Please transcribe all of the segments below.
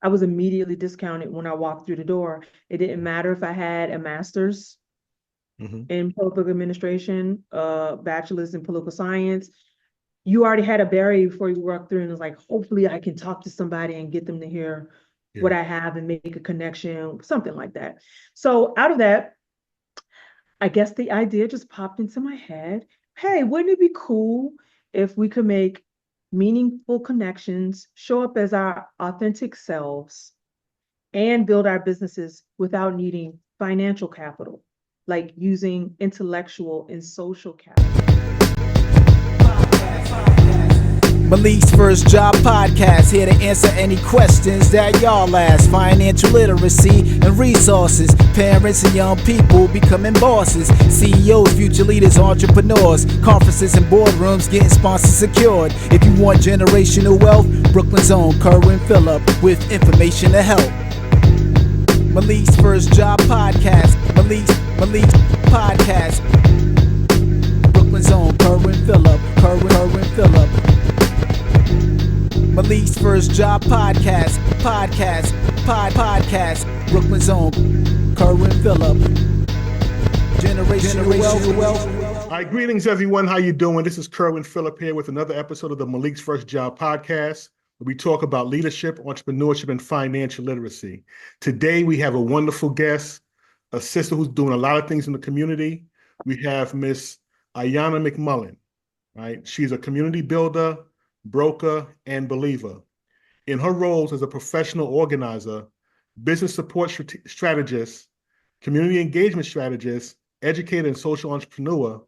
I was immediately discounted when I walked through the door. It didn't matter if I had a master's in public administration, bachelor's in political science. You already had a barrier before you walked through, and it's like, hopefully I can talk to somebody and get them to hear what I have and make a connection, something like that. So out of that, I guess the idea just popped into my head. Hey, wouldn't it be cool if we could make meaningful connections, show up as our authentic selves, and build our businesses without needing financial capital, like using intellectual and social capital? Malik's First Job Podcast, here to answer any questions that y'all ask. Financial literacy and resources, parents and young people becoming bosses, CEOs, future leaders, entrepreneurs, conferences and boardrooms getting sponsors secured. If you want generational wealth, Brooklyn's own Kerwin Phillip with information to help. Malik's First Job Podcast, Malik's Podcast, Brooklyn's own Kerwin Phillip, Kerwin Phillip. Malik's First Job Podcast, Brooklyn's own Kerwin Phillip. Generational wealth. All right, greetings everyone. How you doing? This is Kerwin Phillip here with another episode of the Malik's First Job Podcast, where we talk about leadership, entrepreneurship, and financial literacy. Today we have a wonderful guest, a sister who's doing a lot of things in the community. We have Miss Ayanna McMullen. Right? She's a community builder, broker, and believer. In her roles as a professional organizer, business support strategist, community engagement strategist, educator, and social entrepreneur,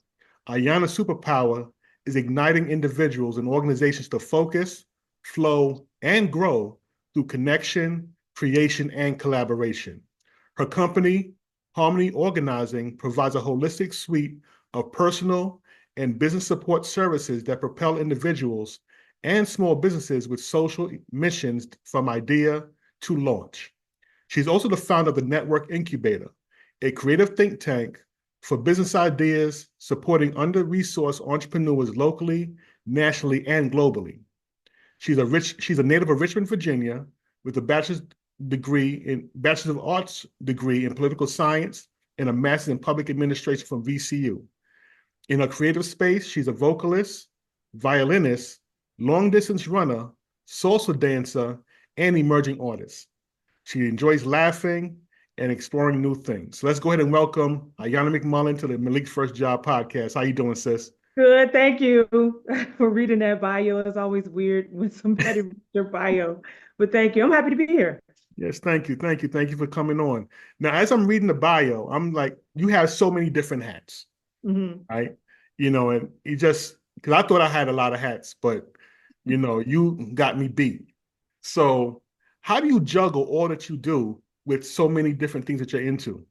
Ayanna's superpower is igniting individuals and organizations to focus, flow, and grow through connection, creation, and collaboration. Her company, Harmony Organizing, provides a holistic suite of personal and business support services that propel individuals and small businesses with social missions from idea to launch. She's also the founder of the network Incubator, a creative think tank for business ideas supporting under-resourced entrepreneurs locally, nationally, and globally. She's a native of Richmond, Virginia, with a Bachelor of Arts degree in political science and a master's in public administration from VCU. In her creative space, she's a vocalist, violinist, long-distance runner, salsa dancer, and emerging artist. She enjoys laughing and exploring new things. So let's go ahead and welcome Ayanna McMullen to the Malik's First Job Podcast. How you doing, sis? Good, thank you for reading that bio. It's always weird when somebody reads your bio, but thank you. I'm happy to be here. Yes, thank you for coming on. Now, as I'm reading the bio, I'm like, you have so many different hats, right? You know, and you just, because I thought I had a lot of hats, but you know, you got me beat. So how do you juggle all that you do with so many different things that you're into?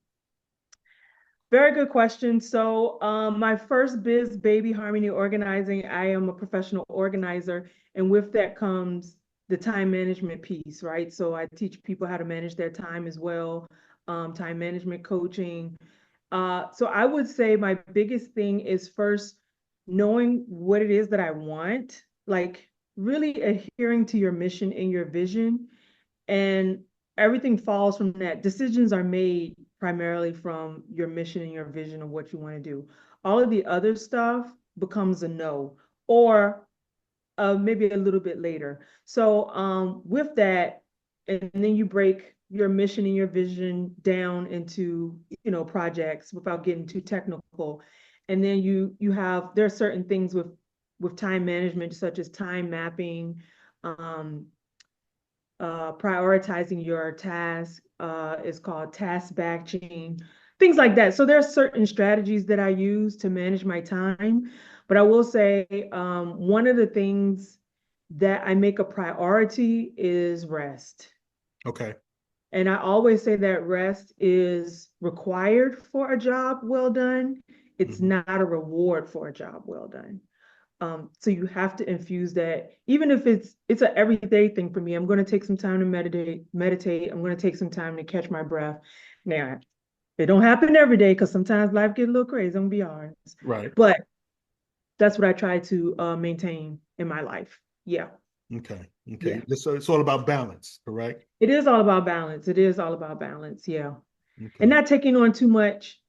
Very good question. So my first biz, Baby Harmony Organizing, I am a professional organizer. And with that comes the time management piece, right? So I teach people how to manage their time as well, time management coaching. So I would say my biggest thing is first knowing what it is that I want, like really adhering to your mission and your vision, and everything falls from that. Decisions are made primarily from your mission and your vision of what you want to do. All of the other stuff becomes a no, or maybe a little bit later. So with that, and then you break your mission and your vision down into, projects without getting too technical. And then there are certain things with time management, such as time mapping, prioritizing your task, is called task batching, things like that. So there are certain strategies that I use to manage my time. But I will say one of the things that I make a priority is rest. Okay. And I always say that rest is required for a job well done. It's not a reward for a job well done. So you have to infuse that, even if it's an everyday thing for me. I'm going to take some time to meditate. I'm going to take some time to catch my breath. Now, it don't happen every day because sometimes life gets a little crazy. I'm going to be honest. Right. But that's what I try to maintain in my life. Yeah. Okay. Okay. So it's all about balance, correct? It is all about balance. It is all about balance. Yeah. And Okay. not taking on too much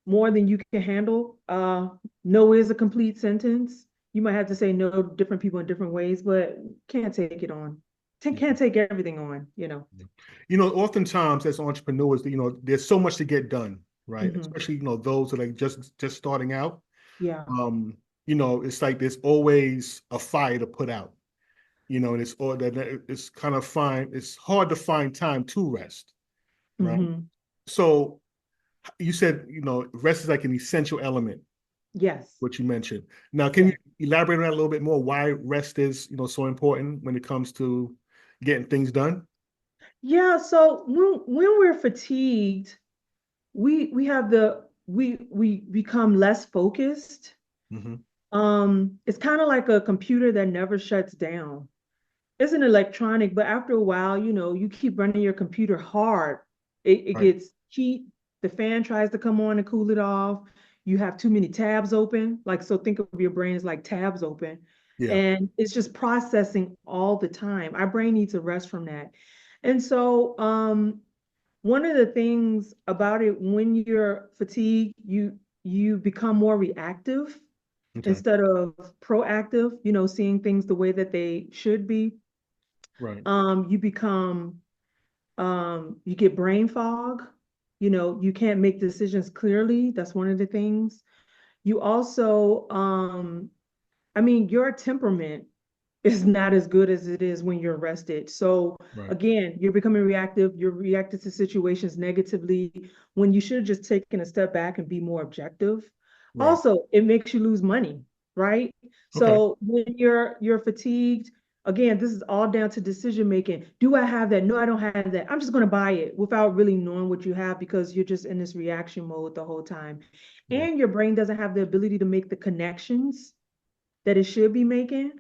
more than you can handle. No is a complete sentence. You might have to say no to different people in different ways, but can't take it on. Can't take everything on, you know. Oftentimes as entrepreneurs, there's so much to get done, right? Hmm. Especially, those that are just starting out. Yeah. It's like there's always a fire to put out, and it's kind of it's hard to find time to rest, right? Hmm. So you said, rest is like an essential element, Yes. what you mentioned. Now, can Yeah. you elaborate on that a little bit more? Why rest is, so important when it comes to getting things done? Yeah. So when we're fatigued, we have we become less focused. Hmm. It's kind of like a computer that never shuts down. It's an electronic, but after a while, you keep running your computer hard. It Right. gets heat. The fan tries to come on and cool it off. You have too many tabs open. Like, so think of your brain as like tabs open. Yeah. And it's just processing all the time. Our brain needs a rest from that. And so one of the things about it, when you're fatigued, you become more reactive Okay. instead of proactive, seeing things the way that they should be. Right. You become you get brain fog. You can't make decisions clearly. That's one of the things. You also your temperament is not as good as it is when you're rested. So Right. again, you're becoming reactive. You're reacting to situations negatively when you should have just taken a step back and be more objective. Right. Also, it makes you lose money, right? Okay. So when you're fatigued, again, this is all down to decision making. Do I have that? No, I don't have that. I'm just going to buy it without really knowing what you have because you're just in this reaction mode the whole time. Yeah. And your brain doesn't have the ability to make the connections that it should be making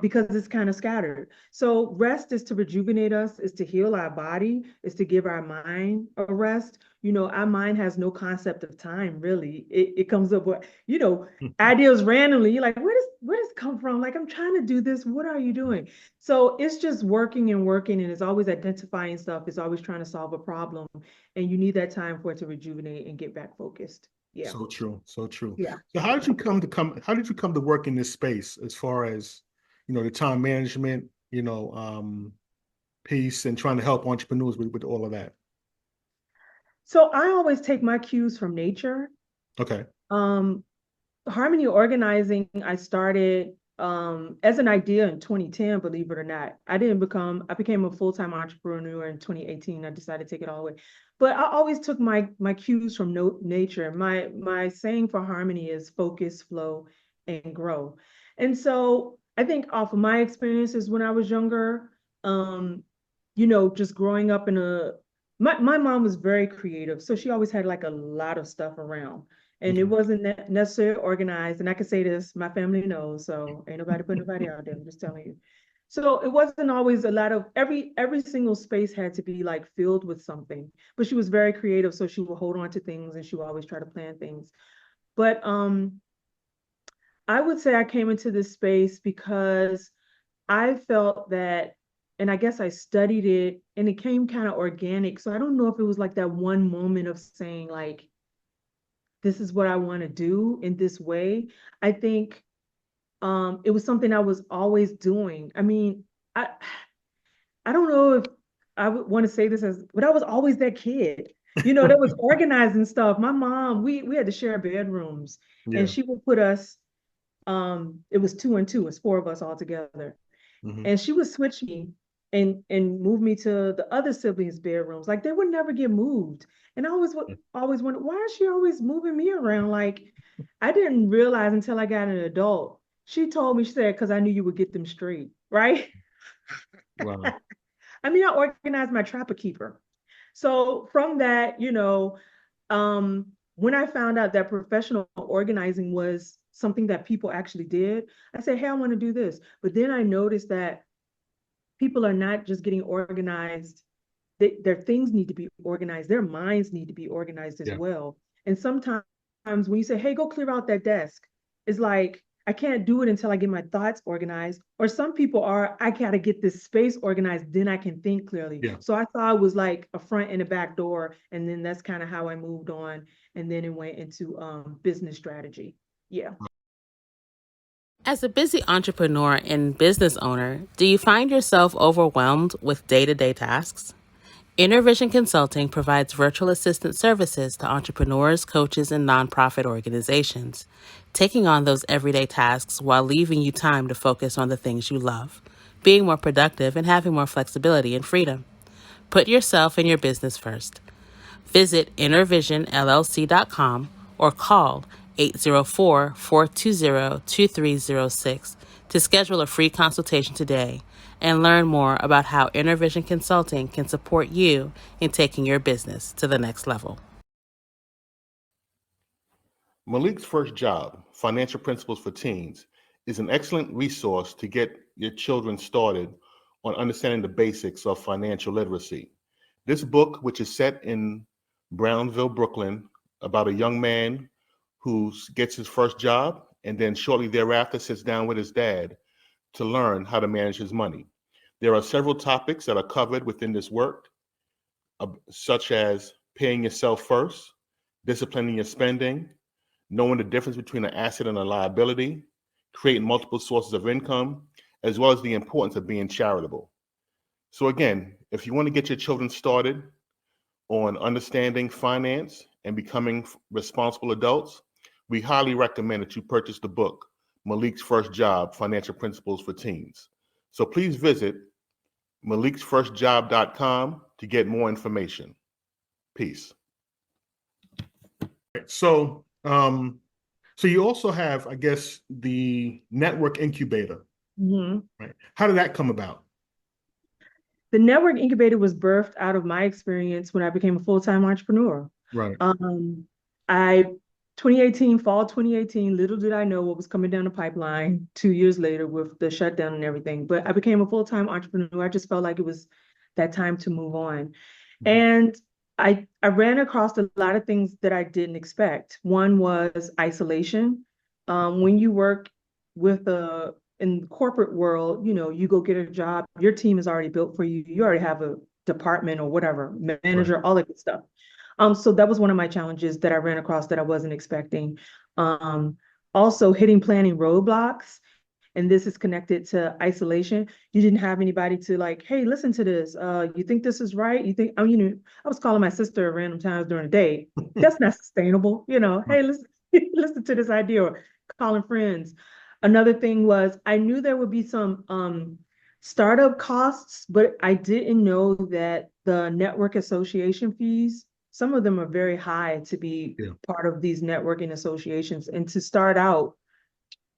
because it's kind of scattered. So rest is to rejuvenate us, is to heal our body, is to give our mind a rest. Our mind has no concept of time, really. It comes up with, ideas randomly. You're like, where does it come from? Like, I'm trying to do this. What are you doing? So it's just working and working, and it's always identifying stuff. It's always trying to solve a problem. And you need that time for it to rejuvenate and get back focused. Yeah. So true. So true. Yeah. So how did you come to work in this space as far as, the time management, piece and trying to help entrepreneurs with all of that? So I always take my cues from nature. Okay. Um, Harmony organizing, I started as an idea in 2010, believe it or not. I became a full-time entrepreneur in 2018. I decided to take it all the way. But I always took my cues from nature. My saying for Harmony is focus, flow, and grow. And so I think off of my experiences when I was younger, um, just growing up my mom was very creative. So she always had like a lot of stuff around and it Okay. wasn't necessarily organized. And I can say this, my family knows, so ain't nobody putting nobody out there. I'm just telling you. So it wasn't always a lot of every single space had to be like filled with something. But she was very creative, so she would hold on to things and she would always try to plan things. But I would say I came into this space because I felt that, and I guess I studied it and it came kind of organic. So I don't know if it was like that one moment of saying like, this is what I want to do in this way. I think it was something I was always doing. I mean, I don't know if I would want to say this but I was always that kid, that was organizing stuff. My mom, we had to share bedrooms and Yeah. she would put us, it was two and two, it's four of us all together. Hmm. And she would switch me and move me to the other siblings' bedrooms. Like they would never get moved. And I always wondered, why is she always moving me around? Like I didn't realize until I got an adult. She told me, she said, because I knew you would get them straight, right? Wow. I organized my trapper keeper. So from that, when I found out that professional organizing was something that people actually did, I said, hey, I want to do this. But then I noticed that people are not just getting organized. Their things need to be organized. Their minds need to be organized as Yeah. well. And sometimes when you say, hey, go clear out that desk, it's like, I can't do it until I get my thoughts organized. Or some people are, I got to get this space organized, then I can think clearly. Yeah. So I thought it was like a front and a back door. And then that's kind of how I moved on. And then it went into business strategy. Yeah. As a busy entrepreneur and business owner, do you find yourself overwhelmed with day-to-day tasks? InnerVision Consulting provides virtual assistant services to entrepreneurs, coaches, and nonprofit organizations, taking on those everyday tasks while leaving you time to focus on the things you love, being more productive, and having more flexibility and freedom. Put yourself and your business first. Visit innervisionllc.com or call 804-420-2306 to schedule a free consultation today and learn more about how InnerVision Consulting can support you in taking your business to the next level. Malik's First Job, Financial Principles for Teens, is an excellent resource to get your children started on understanding the basics of financial literacy. This book, which is set in Brownsville, Brooklyn, about a young man who gets his first job and then shortly thereafter sits down with his dad to learn how to manage his money. There are several topics that are covered within this work, such as paying yourself first, disciplining your spending, knowing the difference between an asset and a liability, creating multiple sources of income, as well as the importance of being charitable. So again, if you want to get your children started on understanding finance and becoming responsible adults, we highly recommend that you purchase the book, Malik's First Job, Financial Principles for Teens. So please visit maliksfirstjob.com to get more information. Peace. So you also have, I guess, the network incubator, right? How did that come about? The network incubator was birthed out of my experience when I became a full-time entrepreneur. Right. 2018, fall 2018, little did I know what was coming down the pipeline 2 years later with the shutdown and everything. But I became a full-time entrepreneur. I just felt like it was that time to move on. And I ran across a lot of things that I didn't expect. One was isolation. When you work with in the corporate world, you go get a job, your team is already built for you. You already have a department or whatever, manager, all that good stuff. So that was one of my challenges that I ran across that I wasn't expecting. Also hitting planning roadblocks. And this is connected to isolation. You didn't have anybody to like, hey, listen to this. You think this is right? You think, I was calling my sister at random times during the day. That's not sustainable. Hey, listen to this idea, or calling friends. Another thing was I knew there would be some startup costs, but I didn't know that the network association fees, some of them are very high to be part of these networking associations. And to start out,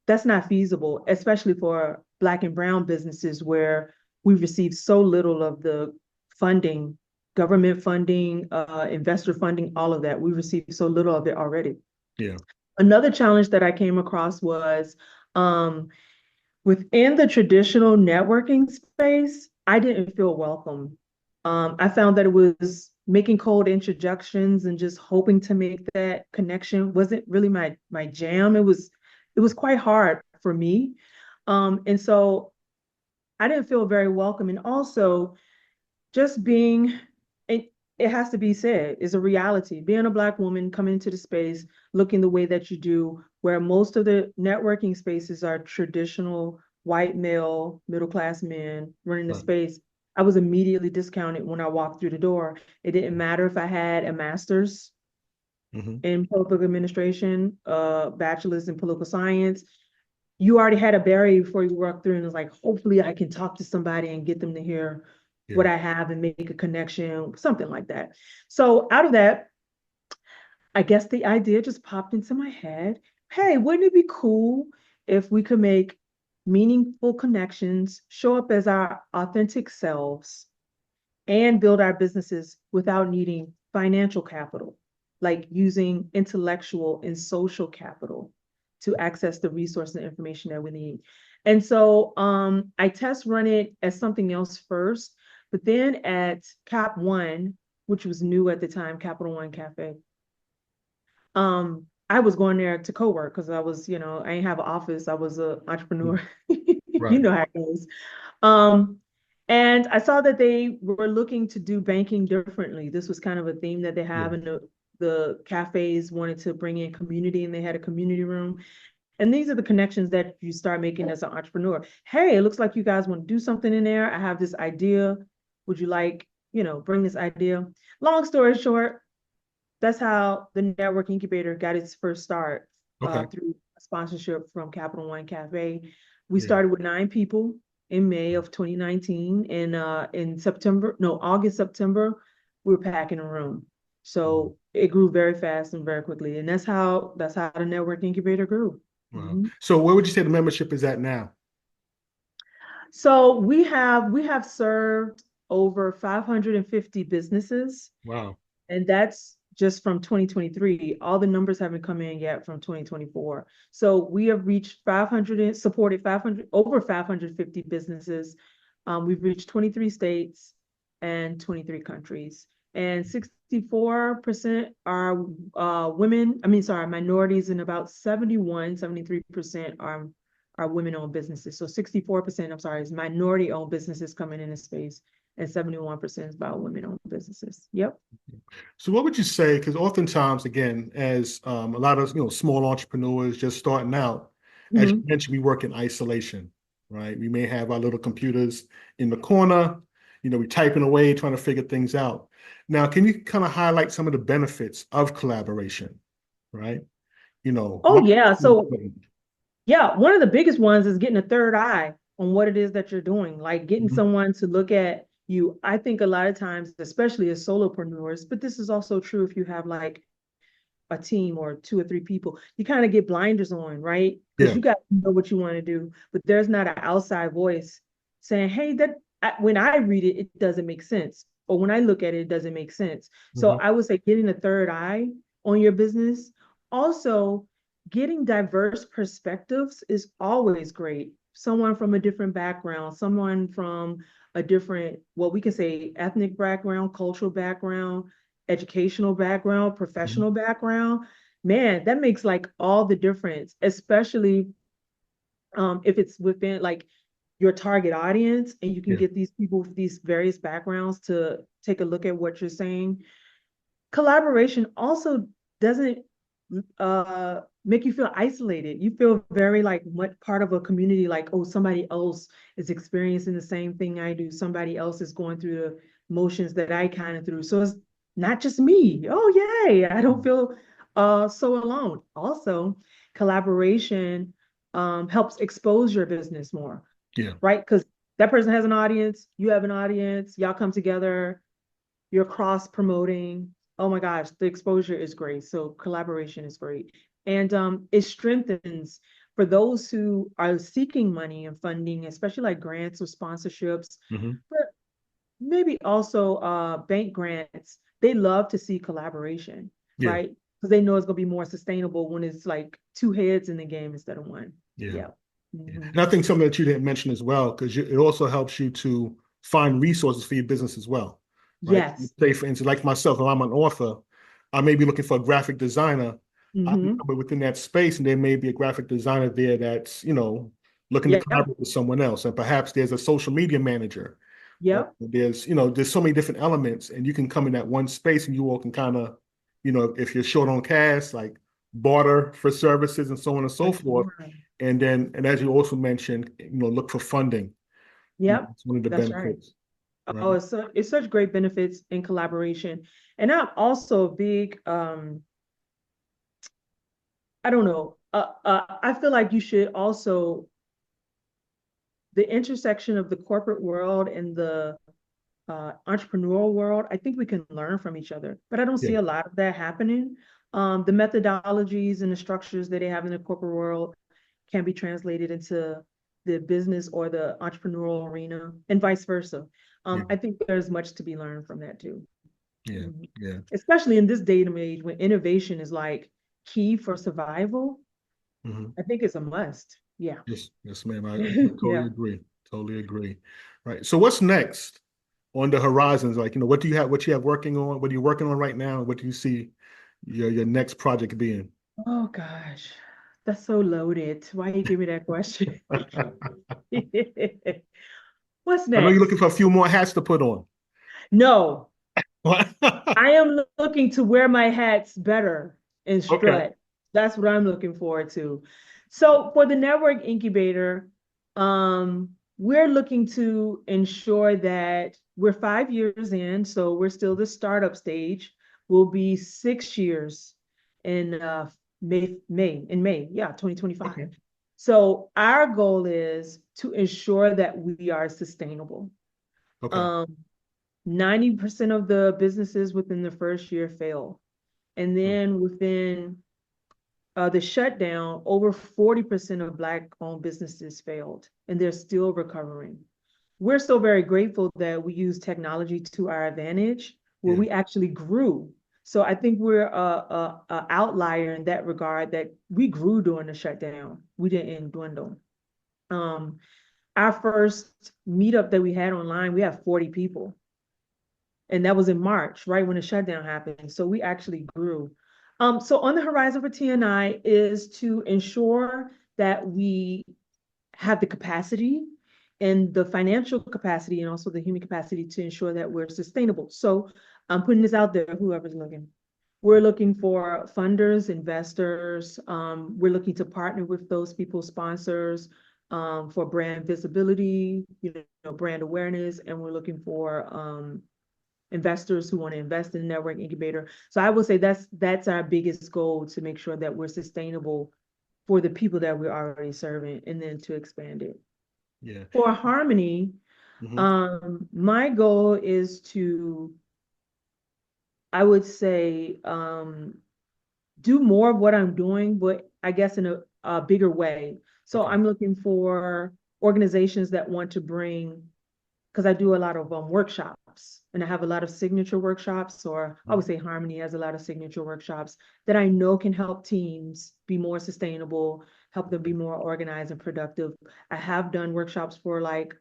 that's not feasible, especially for Black and Brown businesses where we receive so little of the funding, government funding, investor funding, all of that. We receive so little of it already. Yeah. Another challenge that I came across was within the traditional networking space, I didn't feel welcome. I found that it was making cold introductions and just hoping to make that connection wasn't really my jam. It was quite hard for me. And so I didn't feel very welcome. And also just being, it has to be said, is a reality. Being a Black woman coming into the space, looking the way that you do, where most of the networking spaces are traditional white male, middle-class men running the space, I was immediately discounted when I walked through the door. It didn't matter if I had a master's in public administration, bachelor's in political science. You already had a barrier before you walked through, and it's like, hopefully I can talk to somebody and get them to hear what I have and make a connection, something like that. So out of that, I guess the idea just popped into my head. Hey, wouldn't it be cool if we could make meaningful connections, show up as our authentic selves, and build our businesses without needing financial capital, like using intellectual and social capital to access the resources and information that we need. And so I test run it as something else first, but then at Cap One, which was new at the time, Capital One Cafe, I was going there to co-work because I was, I didn't have an office. I was an entrepreneur. Right. You know how it goes. Um, and I saw that they were looking to do banking differently. This was kind of a theme that they have, and the cafes wanted to bring in community, and they had a community room. And these are the connections that you start making as an entrepreneur. Hey, it looks like you guys want to do something in there. I have this idea. Would you like, bring this idea? Long story short, that's how the Network Incubator got its first start, Okay. through a sponsorship from Capital One Cafe. We Yeah. started with 9 people in May of 2019, and in August, September, we were packing a room. So it grew very fast and very quickly, and that's how the Network Incubator grew. Wow. Mhm. So where would you say the membership is at now? So we have served over 550 businesses. Wow. And that's just from 2023. All the numbers haven't come in yet from 2024. So we have reached 500 and supported 500, over 550 businesses. We've reached 23 states and 23 countries. And 64% are minorities, and about 73% are women-owned businesses. So 64%, is minority-owned businesses coming into space, and 71% is about women-owned businesses. Yep. So what would you say, because oftentimes, again, as a lot of small entrepreneurs just starting out, as you mentioned, we work in isolation, right? We may have our little computers in the corner, we're typing away, trying to figure things out. Now, can you kind of highlight some of the benefits of collaboration, right? Oh, yeah. So, yeah, one of the biggest ones is getting a third eye on what it is that you're doing, like getting someone to look at you. I think a lot of times, especially as solopreneurs, but this is also true if you have like a team or 2 or 3 people, you kind of get blinders on, right? Because you got to know what you want to do, but there's not an outside voice saying, hey, when I read it, it doesn't make sense. Or when I look at it, it doesn't make sense. So I would say getting a third eye on your business. Also, getting diverse perspectives is always great. Someone from a different background, someone from a different, what we can say, ethnic background, cultural background, educational background, professional background. Man, that makes like all the difference, especially if it's within like your target audience, and you can get these people with these various backgrounds to take a look at what you're saying. Collaboration also doesn't make you feel isolated. You feel very like what part of a community, like, oh, somebody else is experiencing the same thing I do. Somebody else is going through the motions that I kind of through. So it's not just me. Oh, yay. I don't feel so alone. Also, collaboration helps expose your business more. Yeah. Right? Because that person has an audience, you have an audience, y'all come together, you're cross promoting. Oh my gosh, the exposure is great. So collaboration is great. And it strengthens for those who are seeking money and funding, especially like grants or sponsorships, but maybe also bank grants. They love to see collaboration, right? Because they know it's going to be more sustainable when it's like 2 heads in the game instead of 1. Yeah. And I think something that you didn't mention as well, because it also helps you to find resources for your business as well. Right? Yes. Say, for instance, like myself, if I'm an author, I may be looking for a graphic designer, but within that space, and there may be a graphic designer there that's, looking to collaborate with someone else. And perhaps there's a social media manager. Yep. There's so many different elements, and you can come in that one space, and you all can kind of, if you're short on cash, like barter for services and so on and so forth. And as you also mentioned, look for funding. Yep. It's one of the benefits. Right. Oh, it's such great benefits in collaboration. And I'm also a big, I don't know, I feel like you should also, the intersection of the corporate world and the entrepreneurial world, I think we can learn from each other, but I don't see a lot of that happening. The methodologies and the structures that they have in the corporate world can be translated into the business or the entrepreneurial arena, and vice versa. I think there's much to be learned from that too. Yeah. Especially in this day and age when innovation is like key for survival. I think it's a must. Yeah. Yes, ma'am. I totally agree. Totally agree. Right. So what's next on the horizons? Like, what do you have working on? What are you working on right now? What do you see your next project being? Oh gosh, that's so loaded. Why you give me that question? What's I know you're looking next? for a few more hats to put on. No, What? I am looking to wear my hats better and Okay. strut. That's what I'm looking forward to. So for the network incubator, we're looking to ensure that we're 5 years in, so we're still the startup stage. We'll be 6 years in May, yeah, 2025. Okay. So our goal is to ensure that we are sustainable. Okay. Um, 90% of the businesses within the first year fail. And Mm. then within the shutdown, over 40% of Black-owned businesses failed, and they're still recovering. We're so very grateful that we use technology to our advantage, where Yeah. we actually grew. So I think we're a outlier in that regard, that we grew during the shutdown. We didn't dwindle. Um, our first meetup that we had online, we had 40 people. And that was in March, right when the shutdown happened. So we actually grew. So on the horizon for TNI is to ensure that we have the capacity and the financial capacity and also the human capacity to ensure that we're sustainable. So I'm putting this out there, whoever's looking. We're looking for funders, investors. We're looking to partner with those people, sponsors, for brand visibility, brand awareness, and we're looking for investors who want to invest in the network incubator. So I would say that's our biggest goal, to make sure that we're sustainable for the people that we're already serving, and then to expand it. Yeah. For Harmony, Hmm. my goal is to, I would say, do more of what I'm doing, but I guess in a bigger way. So Okay. I'm looking for organizations that want to bring, because I do a lot of workshops, and I have a lot of signature workshops, or I would say Harmony has a lot of signature workshops that I know can help teams be more sustainable, help them be more organized and productive. I have done workshops for like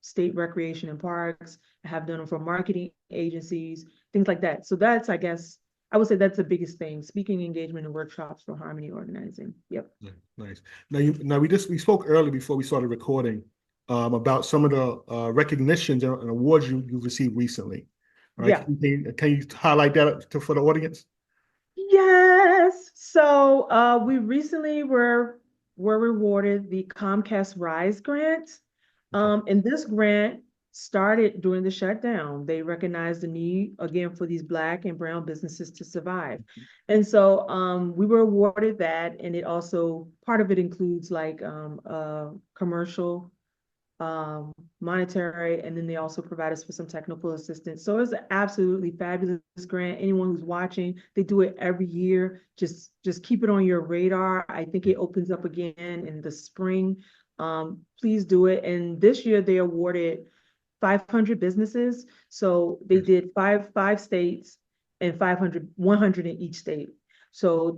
state recreation and parks. I have done them for marketing agencies, things like that. So that's, I guess, I would say that's the biggest thing: speaking engagement and workshops for Harmony organizing. Yep. Yeah, nice. Now we spoke earlier before we started recording about some of the recognitions and awards you've received recently. All right, Yeah. can you highlight that for the audience? Yes. So we recently were rewarded the Comcast Rise grant. Okay. And this grant started during the shutdown. They recognized the need again for these Black and brown businesses to survive. And so we were awarded that, and it also, part of it includes like commercial, monetary, and then they also provide us with some technical assistance. So it's an absolutely fabulous grant. Anyone who's watching, they do it every year. Just keep it on your radar. I think it opens up again in the spring. Please do it. And this year they awarded 500 businesses. So they Yes. did five states and 100 in each state. So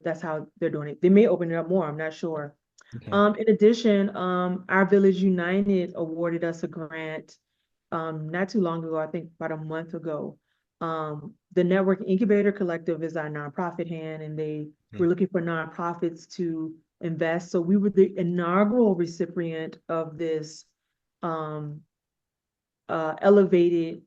that's how they're doing it. They may open it up more, I'm not sure. Okay. In addition, our Village United awarded us a grant not too long ago, I think about a month ago. The Network Incubator Collective is our nonprofit hand, and they Okay. were looking for nonprofits to invest. So we were the inaugural recipient of this um, elevated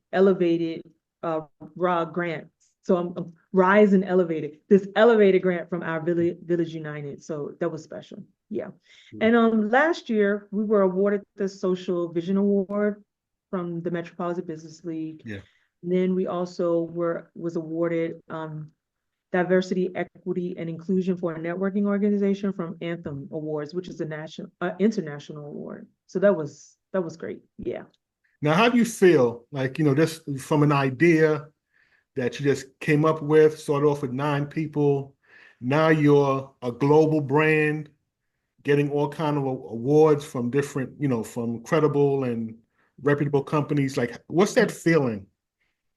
raw grant. So I'm Rise and Elevated, this elevated grant from our Village United. So that was special. Yeah. Cool. And last year we were awarded the Social Vision Award from the Metropolitan Business League. Yeah. And then we also was awarded Diversity, Equity, and Inclusion for a Networking Organization from Anthem Awards, which is a international award. So that was great. Yeah. Now, how do you feel like, this from an idea that you just came up with, started off with 9 people, now you're a global brand, getting all kind of awards from different, from credible and reputable companies. Like, what's that feeling,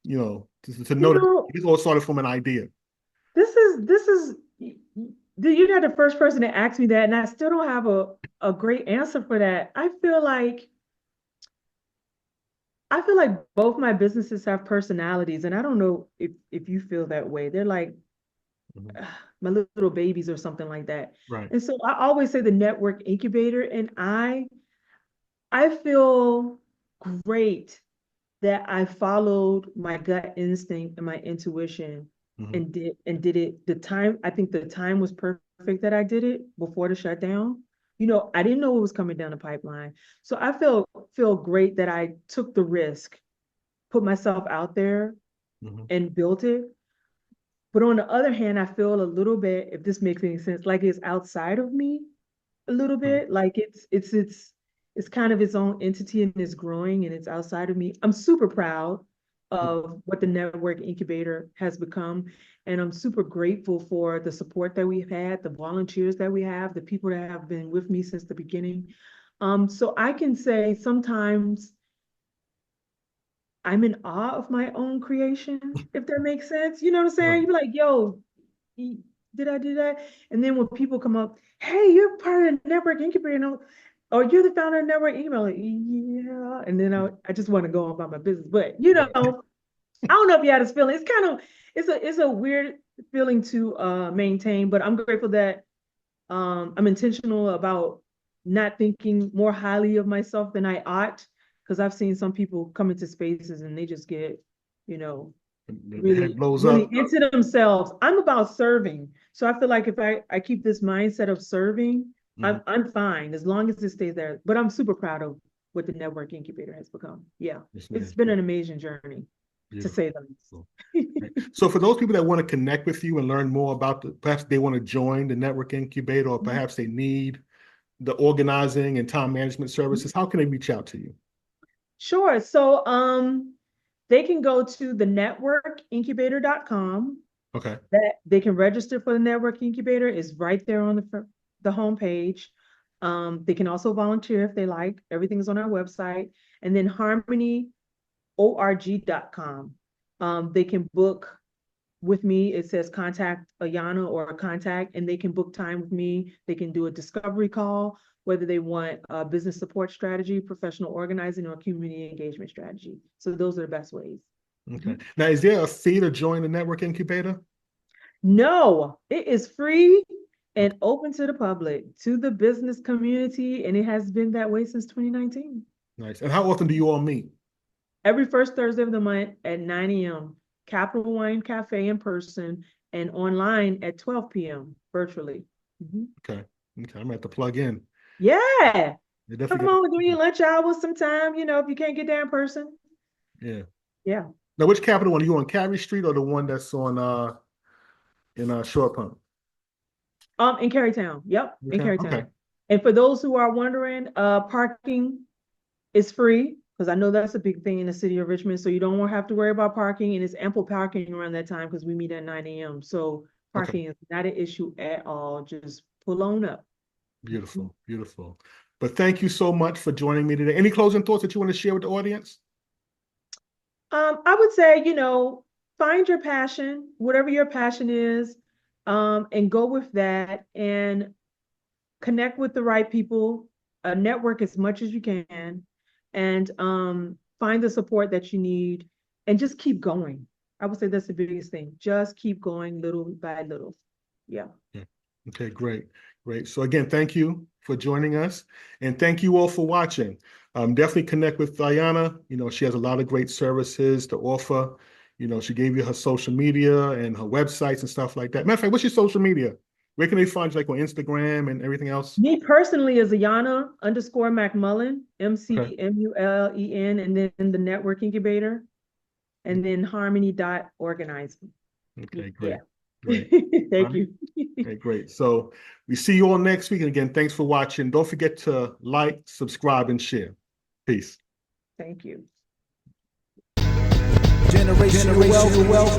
to You know that know, this all started from an idea? this is you're not the first person to ask me that, and I still don't have a great answer for that. I feel like both my businesses have personalities, and I don't know if you feel that way. They're like, Mhm. my little babies or something like that. Right. And so I always say the network incubator, and I feel great that I followed my gut instinct and my intuition and did it. I think the time was perfect that I did it before the shutdown. I didn't know what was coming down the pipeline. So I feel great that I took the risk, put myself out there and built it. But on the other hand, I feel a little bit, if this makes any sense, like it's outside of me a little bit, like it's kind of its own entity and it's growing and it's outside of me. I'm super proud of what the network incubator has become. And I'm super grateful for the support that we've had, the volunteers that we have, the people that have been with me since the beginning. So I can say sometimes I'm in awe of my own creation, if that makes sense. You know what I'm saying? You're like, yo, did I do that? And then when people come up, hey, you're part of the network incubator, or you're the founder of network incubator, like, yeah. And then I just want to go on about my business. But I don't know if you had this feeling. It's a weird feeling to maintain, but I'm grateful that I'm intentional about not thinking more highly of myself than I ought. Because I've seen some people come into spaces and they just get, really into themselves. I'm about serving. So I feel like if I keep this mindset of serving, I'm fine as long as it stays there. But I'm super proud of what the network incubator has become. Yeah, it's been an amazing journey, to say the least. So for those people that want to connect with you and learn more about perhaps they want to join the network incubator, or perhaps they need the organizing and time management services, how can they reach out to you? Sure. So they can go to the networkincubator.com. Okay. That they can register for the network incubator is right there on the homepage. They can also volunteer if they like. Everything is on our website. And then harmonyorg.com. They can book with me. It says contact Ayanna or contact, and they can book time with me. They can do a discovery call, whether they want a business support strategy, professional organizing, or community engagement strategy. So those are the best ways. Okay. Now, is there a fee to join the network incubator? No, it is free and open to the public, to the business community, and it has been that way since 2019. Nice. And how often do you all meet? Every first Thursday of the month at 9 a.m. Capital One Cafe in person, and online at 12 p.m. virtually. Okay. I'm going to have to plug in. Yeah. Come on, do your lunch hours sometime, if you can't get there in person. Yeah. Yeah. Now, which Capital One? Are you on Carey Street or the one that's on in Short Pump? In Carytown. Yep. Okay. In Carytown. Okay. And for those who are wondering, parking is free, because I know that's a big thing in the city of Richmond. So you don't want to have to worry about parking, and it's ample parking around that time because we meet at 9 a.m. So parking is not an issue at all. Just pull on up. Beautiful, beautiful. But thank you so much for joining me today. Any closing thoughts that you want to share with the audience? I would say, find your passion, whatever your passion is, and go with that and connect with the right people, network as much as you can, and find the support that you need, and just keep going. I would say that's the biggest thing. Just keep going little by little. Yeah. Okay, great. Great. So again, thank you for joining us, and thank you all for watching. Definitely connect with Ayanna. She has a lot of great services to offer. She gave you her social media and her websites and stuff like that. Matter of fact, what's your social media? Where can they find you, like on Instagram and everything else? Me personally is Ayanna_McMullen, McMullen, and then the network incubator, and then harmony.organizing. Okay, great. Yeah. Great. Thank you. Okay, great. So we see you all next week. And again, thanks for watching. Don't forget to like, subscribe, and share. Peace. Thank you. Generational wealth.